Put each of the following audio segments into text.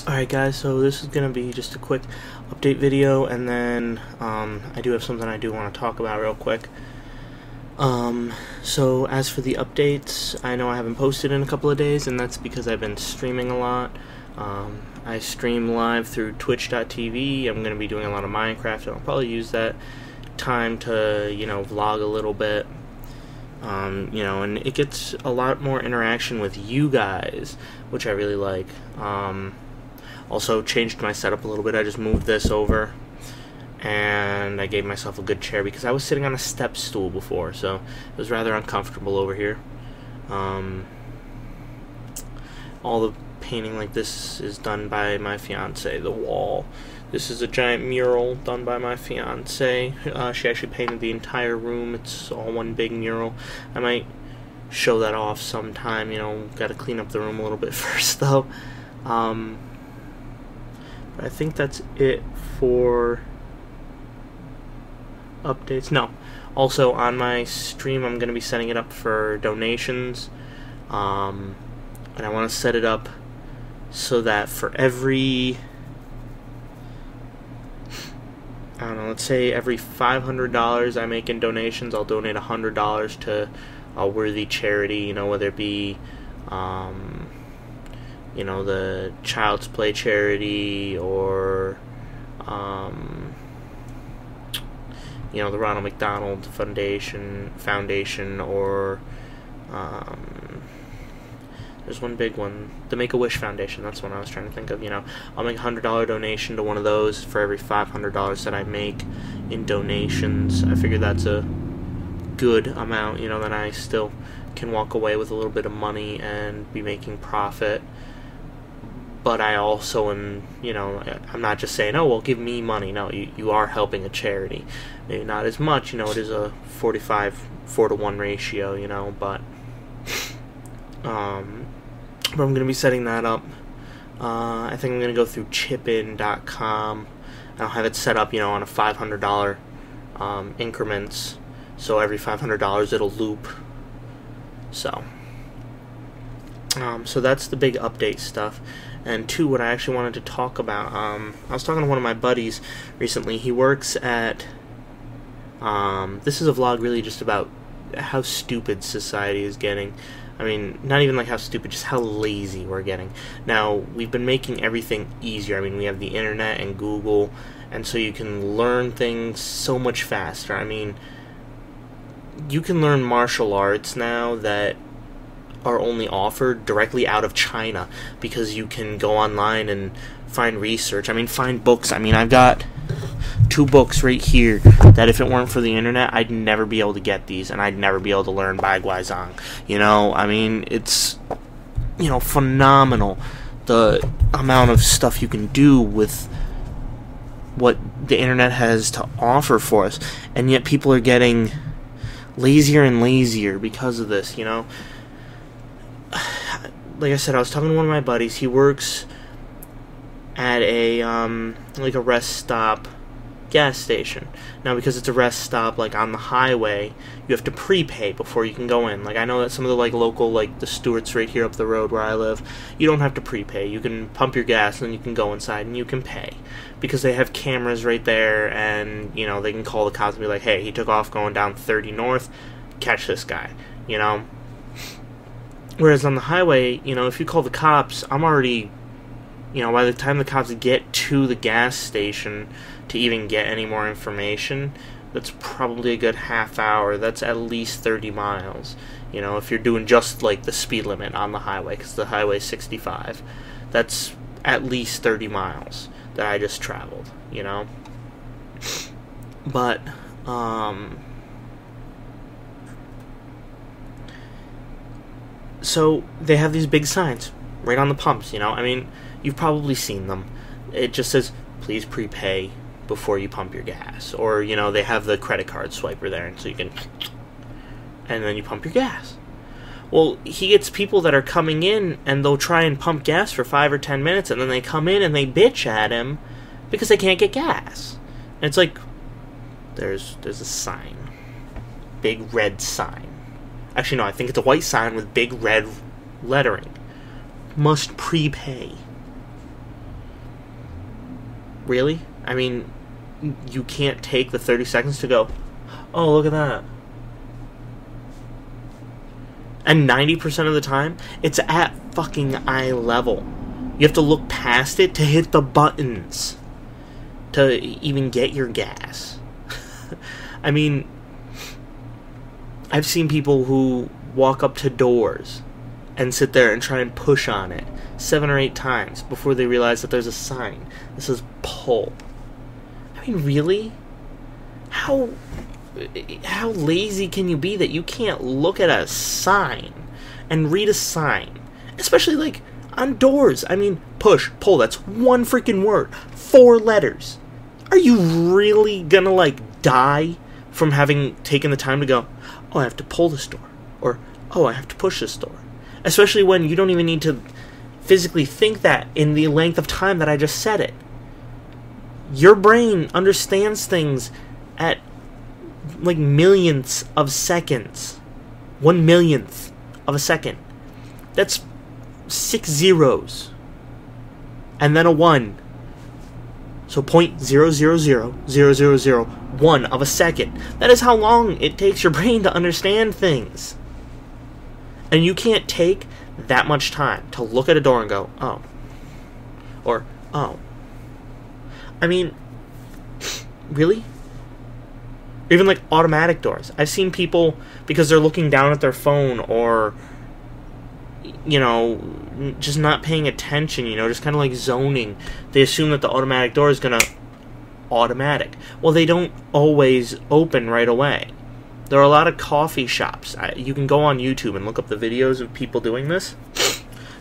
Alright guys, so this is going to be just a quick update video, and then I do have something I do want to talk about real quick. So as for the updates, I know I haven't posted in a couple of days, and that's because I've been streaming a lot. I stream live through twitch.tv. I'm going to be doing a lot of Minecraft, and I'll probably use that time to, vlog a little bit. And it gets a lot more interaction with you guys, which I really like. Also changed my setup a little bit. I just moved this over, and I gave myself a good chair because I was sitting on a step stool before, so it was rather uncomfortable over here. All the painting like this is done by my fiance. The wall. This is a giant mural done by my fiance. She actually painted the entire room. It's all one big mural. I might show that off sometime. Got to clean up the room a little bit first, though. I think that's it for updates. No. Also, on my stream, I'm going to be setting it up for donations. And I want to set it up so that for every, let's say every $500 I make in donations, I'll donate $100 to a worthy charity, whether it be, the Child's Play charity, or, the Ronald McDonald Foundation, or, there's one big one, the Make-A-Wish Foundation. That's one I was trying to think of. I'll make a $100 donation to one of those for every $500 that I make in donations. I figure that's a good amount, that I still can walk away with a little bit of money and be making profit. But I also am, I'm not just saying, oh, well, give me money. No, you are helping a charity. Maybe not as much, it is a 4-to-1 ratio, but I'm going to be setting that up. I think I'm going to go through chipin.com. I'll have it set up, on a $500 increments. So every $500 it'll loop. So that's the big update stuff. And two, what I actually wanted to talk about, I was talking to one of my buddies recently. He works at, this is a vlog really just about how stupid society is getting. I mean, not even like how stupid, just how lazy we're getting. Now, we've been making everything easier. I mean, we have the internet and Google, and so you can learn things so much faster. I mean, you can learn martial arts now that are only offered directly out of China, because you can go online and find research. I mean, find books. I mean, I've got 2 books right here that if it weren't for the internet, I'd never be able to get these, and I'd never be able to learn Bai Guizhang. I mean, it's, phenomenal the amount of stuff you can do with what the internet has to offer for us, and yet people are getting lazier and lazier because of this, Like I said, I was talking to one of my buddies. He works at a, like a rest stop gas station. Now, because it's a rest stop, like, on the highway, you have to prepay before you can go in. Like, I know that some of the, local, the Stewart's right here up the road where I live, you don't have to prepay. You can pump your gas, and then you can go inside, and you can pay. Because they have cameras right there, and, they can call the cops and be like, hey, he took off going down 30 north, catch this guy, Whereas on the highway, if you call the cops, I'm already, by the time the cops get to the gas station to even get any more information, that's probably a good half hour. That's at least 30 miles. If you're doing just, the speed limit on the highway, because the highway's 65. That's at least 30 miles that I just traveled, But, so they have these big signs right on the pumps, I mean, you've probably seen them. It just says, please prepay before you pump your gas. Or, they have the credit card swiper there, and so you can, and then you pump your gas. Well, he gets people that are coming in, and they'll try and pump gas for 5 or 10 minutes, and then they come in and they bitch at him because they can't get gas. And it's like, there's a sign. Big red sign. Actually, no, I think it's a white sign with big red lettering. Must prepay. Really? I mean, you can't take the 30 seconds to go, oh, look at that. And 90% of the time, it's at fucking eye level. You have to look past it to hit the buttons to even get your gas. I mean, I've seen people who walk up to doors and sit there and try and push on it 7 or 8 times before they realize that there's a sign that says pull. I mean, really? How lazy can you be that you can't look at a sign and read a sign? Especially, like, on doors. I mean, push, pull, that's one freaking word. 4 letters. Are you really gonna, like, die from having taken the time to go, oh, I have to pull this door, or, oh, I have to push this door? Especially when you don't even need to physically think that in the length of time that I just said it. Your brain understands things at, like, millionths of seconds. 1/1,000,000th of a second. That's 6 zeros. And then a 1. So 0.0000001 of a second. That is how long it takes your brain to understand things. And you can't take that much time to look at a door and go, oh. Or, oh. I mean, really? Even like automatic doors. I've seen people, because they're looking down at their phone or, you know, just not paying attention, you know, just kind of like zoning. They assume that the automatic door is going to automatic. Well, they don't always open right away. There are a lot of coffee shops. You can go on YouTube and look up the videos of people doing this.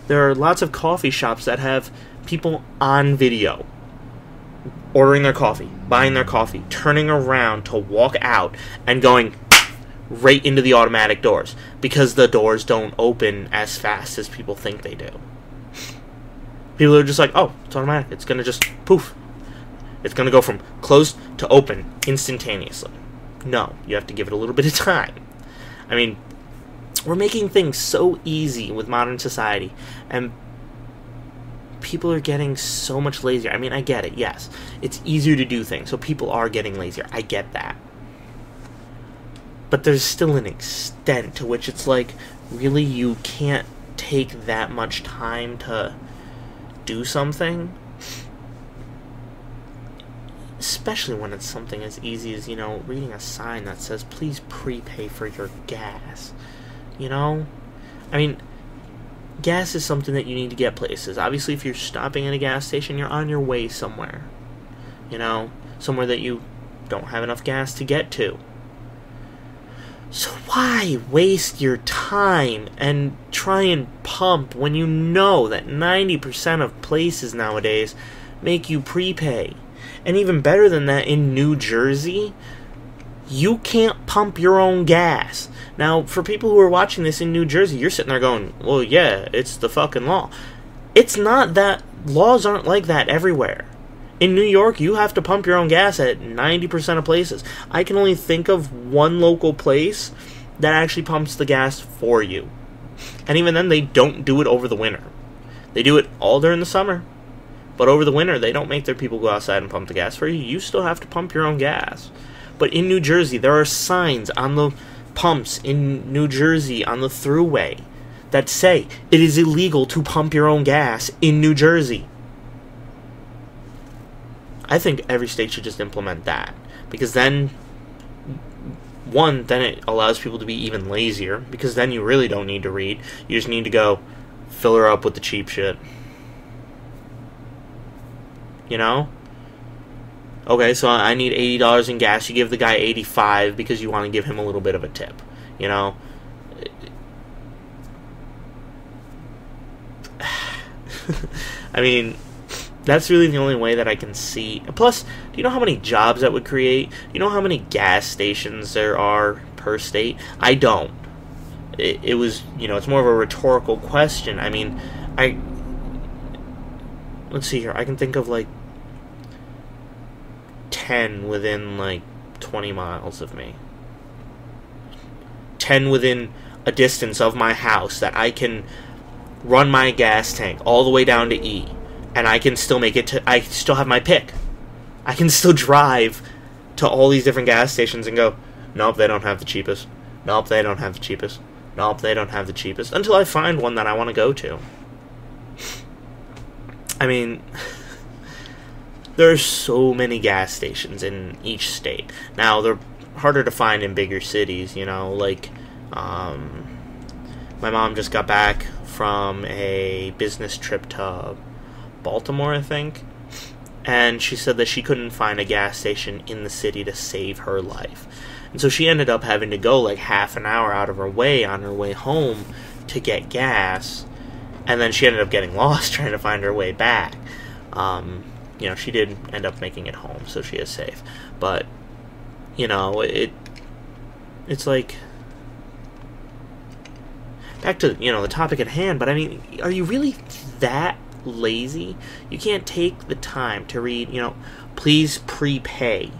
There are lots of coffee shops that have people on video ordering their coffee, buying their coffee, turning around to walk out, and going right into the automatic doors, because the doors don't open as fast as people think they do. People are just like, oh, it's automatic. It's going to just poof. It's going to go from closed to open instantaneously. No, you have to give it a little bit of time. I mean, we're making things so easy with modern society, and people are getting so much lazier. I mean, I get it, yes. It's easier to do things, so people are getting lazier. I get that. But there's still an extent to which it's like, really, you can't take that much time to do something? Especially when it's something as easy as, you know, reading a sign that says, please prepay for your gas. You know? I mean, gas is something that you need to get places. Obviously, if you're stopping at a gas station, you're on your way somewhere. You know? Somewhere that you don't have enough gas to get to. So why waste your time and try and pump when you know that 90% of places nowadays make you prepay? And even better than that, in New Jersey, you can't pump your own gas. Now, for people who are watching this in New Jersey, you're sitting there going, well, yeah, it's the fucking law. It's not that. Laws aren't like that everywhere. In New York, you have to pump your own gas at 90% of places. I can only think of one local place that actually pumps the gas for you. And even then, they don't do it over the winter. They do it all during the summer. But over the winter, they don't make their people go outside and pump the gas for you. You still have to pump your own gas. But in New Jersey, there are signs on the pumps in New Jersey on the thruway that say it is illegal to pump your own gas in New Jersey. I think every state should just implement that. Because then, one, then it allows people to be even lazier. Because then you really don't need to read. You just need to go fill her up with the cheap shit. You know? Okay, so I need $80 in gas. You give the guy $85 because you want to give him a little bit of a tip. You know? I mean, that's really the only way that I can see. Plus, do you know how many jobs that would create? Do you know how many gas stations there are per state? I don't. It was, you know, it's more of a rhetorical question. I mean, let's see here. I can think of, like, 10 within, like, 20 miles of me. 10 within a distance of my house that I can run my gas tank all the way down to E. And I can still make it to... I still have my pick. I can still drive to all these different gas stations and go, nope, they don't have the cheapest. Nope, they don't have the cheapest. Nope, they don't have the cheapest. Until I find one that I want to go to. I mean, there's so many gas stations in each state. Now, they're harder to find in bigger cities, you know, like, my mom just got back from a business trip to Baltimore, I think, and she said that she couldn't find a gas station in the city to save her life. And so she ended up having to go like half an hour out of her way on her way home to get gas, and then she ended up getting lost trying to find her way back. You know, she did end up making it home, so she is safe. But, you know, it's like, back to, you know, the topic at hand, but I mean, are you really that lazy? You can't take the time to read, you know, please prepay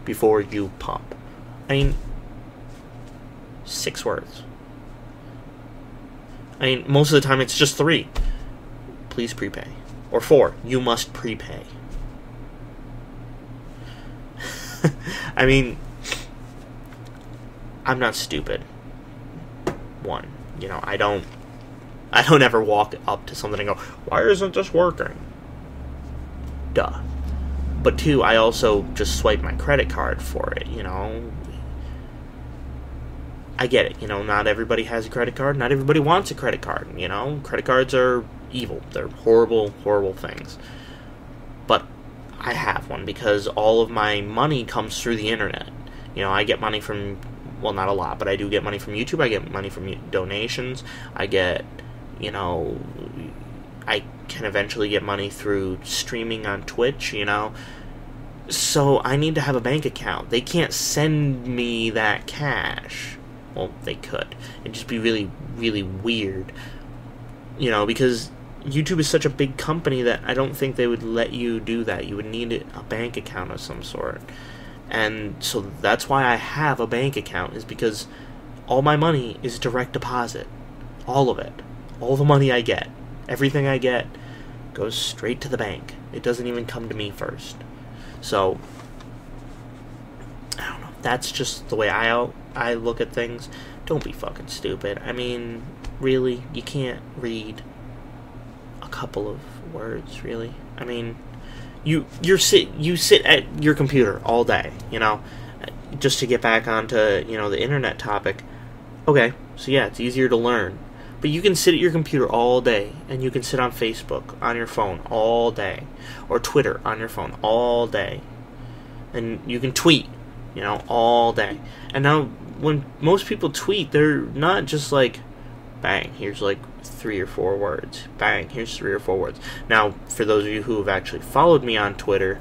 before you pump. I mean, 6 words. I mean, most of the time it's just 3. Please prepay. Or 4. You must prepay. I mean, I'm not stupid. 1. You know, I don't ever walk up to something and go, why isn't this working? Duh. But 2, I also just swipe my credit card for it, you know. I get it, you know, not everybody has a credit card, not everybody wants a credit card, you know. Credit cards are evil. They're horrible, horrible things. But I have one because all of my money comes through the internet. You know, I get money from, well, not a lot, but I do get money from YouTube. I get money from donations. I get, you know, I can eventually get money through streaming on Twitch, you know. So I need to have a bank account. They can't send me that cash. Well, they could. It'd just be really, really weird. You know, because YouTube is such a big company that I don't think they would let you do that. You would need a bank account of some sort. And so that's why I have a bank account, is because all my money is direct deposit. All of it. All the money I get. Everything I get goes straight to the bank. It doesn't even come to me first. So, I don't know. That's just the way I look at things. Don't be fucking stupid. I mean, really? You can't read a couple of words, really? I mean, you sit at your computer all day, you know, just to get back onto, you know, the internet topic. Okay, so yeah, it's easier to learn. But you can sit at your computer all day, and you can sit on Facebook on your phone all day, or Twitter on your phone all day, and you can tweet, you know, all day. And now, when most people tweet, they're not just like, bang, here's like 3 or 4 words. Bang, here's 3 or 4 words. Now, for those of you who have actually followed me on Twitter,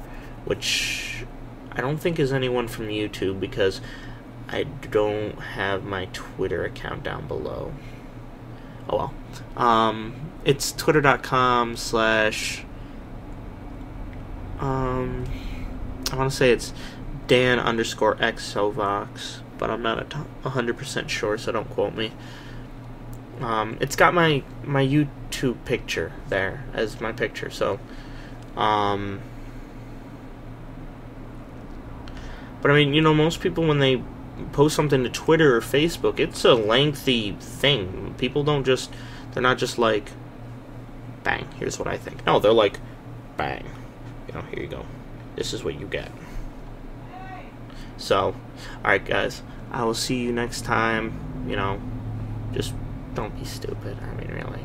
which I don't think is anyone from YouTube, because I don't have my Twitter account down below. Oh well. It's twitter.com/ I want to say it's Dan_XOVox, but I'm not 100% sure, so don't quote me. It's got my YouTube picture there as my picture, so, but I mean, you know, most people, when they post something to Twitter or Facebook, it's a lengthy thing. People don't just, they're not just like, bang, here's what I think. No, they're like, bang, you know, here you go. This is what you get. So, alright guys, I will see you next time. You know, just don't be stupid. I mean, really.